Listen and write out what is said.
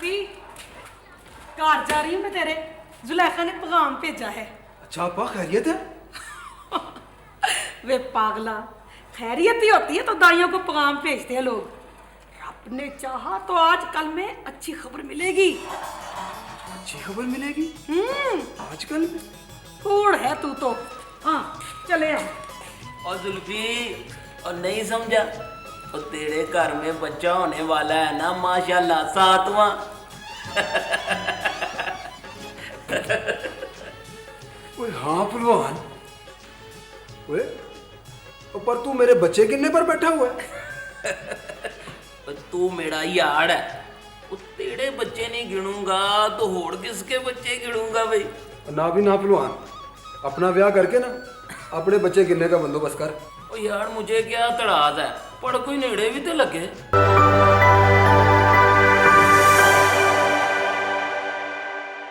जुल्फी घर जा रही हूँ मैं तेरे। जुलेखा ने पैगाम भेजा है। अच्छा आपा खैरियत है? वे पागला, खैरियत ही होती है तो दाइयों को पैगाम भेजते हैं लोग। रब ने चाहा तो आज कल में अच्छी खबर मिलेगी। अच्छी खबर मिलेगी आजकल में? कूड़ है तू तो। हाँ चले आ। और जुल्फी, और नहीं समझा, और तेरे घर में बच्चा होने वाला है ना माशाल्लाह, 7वां। ओए हाँ पहलवान, ओए पर तू मेरे बच्चे गिनने पर बैठा हुआ है। और तू मेरा यार है, वो तेरे बच्चे नहीं गिनूंगा तो होड़ किसके बच्चे गिनूंगा भाई। ना भी ना पहलवान, अपना ब्याह करके ना अपने बच्चे गिनने का बंदोबस्त कर। ओ यार मुझे क्या तड़ाज है, पर कोई नेड़े भी तो लगे।